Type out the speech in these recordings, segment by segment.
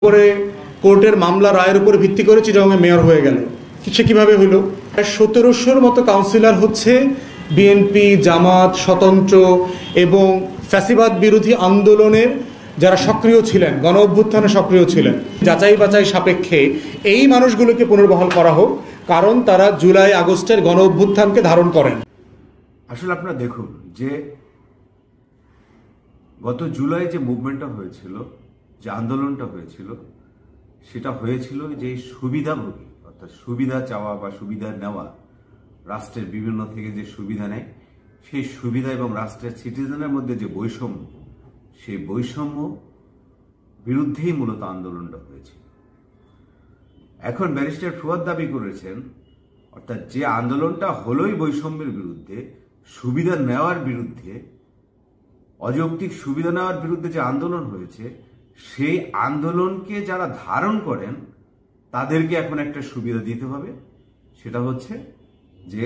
করে কোর্টের মামলা রায়ের উপর ভিত্তি করে চিটাগংয়ে মেয়র হয়ে গেল। সে কিভাবে হলো? 1700-র মতো কাউন্সিলর হচ্ছে বিএনপি, জামাত, স্বতন্ত্র এবং ফ্যাসিবাদ বিরোধী আন্দোলনের যারা সক্রিয় ছিলেন, গণ অভ্যুত্থানে সক্রিয় ছিলেন। যাচাই বাছাই সাপেক্ষে এই মানুষগুলোকে পুনর্বহাল করা হোক, কারণ তারা জুলাই আগস্টের গণ অভ্যুত্থানকে ধারণ করেন। আসলে আপনারা দেখুন যে গত জুলাই যে মুভমেন্টটা হয়েছিল, যে আন্দোলনটা হয়েছিল, সেটা হয়েছিল যে সুবিধাভোগী অর্থাৎ সুবিধা চাওয়া বা সুবিধা নেওয়া, রাষ্ট্রের বিভিন্ন থেকে যে সুবিধা নেয় সেই সুবিধা এবং রাষ্ট্রের সিটিজেনের মধ্যে যে বৈষম্য, সেই বৈষম্য বিরুদ্ধেই মূলত আন্দোলনটা হয়েছে। এখন ব্যারিস্টার ফুয়াদ দাবি করেছেন অর্থাৎ যে আন্দোলনটা হলোই বৈষম্যের বিরুদ্ধে, সুবিধা নেওয়ার বিরুদ্ধে, অযৌক্তিক সুবিধা নেওয়ার বিরুদ্ধে যে আন্দোলন হয়েছে, সেই আন্দোলনকে যারা ধারণ করেন তাদেরকে এখন একটা সুবিধা দিতে হবে। সেটা হচ্ছে যে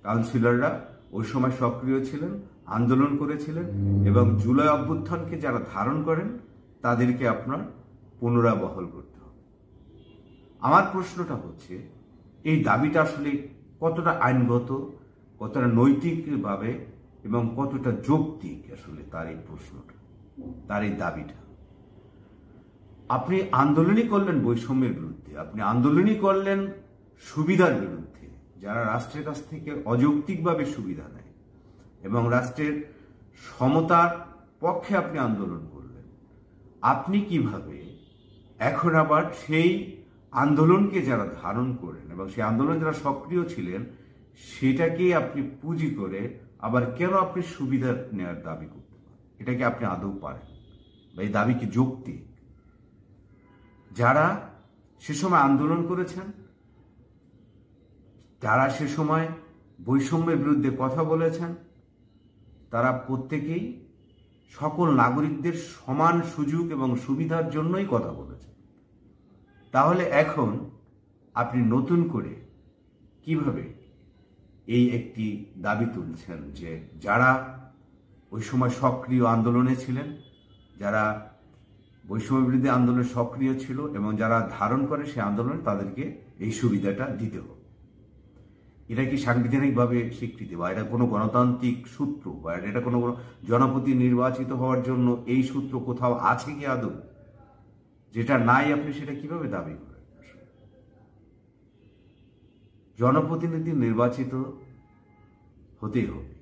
কাউন্সিলররা ওই সময় সক্রিয় ছিলেন, আন্দোলন করেছিলেন এবং জুলাই অভ্যুত্থানকে যারা ধারণ করেন তাদেরকে আপনার পুনরাবহাল করতে হবে। আমার প্রশ্নটা হচ্ছে এই দাবিটা আসলে কতটা আইনগত, কতটা নৈতিকভাবে এবং কতটা যৌক্তিক আসলে তার এই প্রশ্নটা, তার এই দাবিটা। আপনি আন্দোলনই করলেন বৈষম্যের বিরুদ্ধে, আপনি আন্দোলনই করলেন সুবিধার বিরুদ্ধে, যারা রাষ্ট্রের কাছ থেকে অযৌক্তিকভাবে সুবিধা নেয় এবং রাষ্ট্রের সমতার পক্ষে আপনি আন্দোলন করলেন। আপনি কিভাবে এখন আবার সেই আন্দোলনকে যারা ধারণ করেন এবং সেই আন্দোলনে যারা সক্রিয় ছিলেন সেটাকে আপনি পুঁজি করে আবার কেন আপনি সুবিধা নেওয়ার দাবি করতে পারেন? এটাকে আপনি আদৌ পারেন বা এই দাবি কি যৌক্তিক? যারা সে সময় আন্দোলন করেছেন, যারা সে সময় বৈষম্যের বিরুদ্ধে কথা বলেছেন, তারা প্রত্যেকেই সকল নাগরিকদের সমান সুযোগ এবং সুবিধার জন্যই কথা বলেছেন। তাহলে এখন আপনি নতুন করে কিভাবে এই একটি দাবি তুলছেন যে যারা ওই সময় সক্রিয় আন্দোলনে ছিলেন, যারা বৈষম্য বিরোধী আন্দোলনে সক্রিয় ছিল এবং যারা ধারণ করে সেই আন্দোলনে, তাদেরকে এই সুবিধাটা দিতে হবে? এটা কি সাংবিধানিকভাবে স্বীকৃতি বা এটা কোনো গণতান্ত্রিক সূত্র বা এটা কোনো জনপ্রতি নির্বাচিত হওয়ার জন্য এই সূত্র কোথাও আছে কি আদৌ? যেটা নাই আপনি সেটা কিভাবে দাবি করেন? জনপ্রতিনিধি নির্বাচিত হতেই হবে।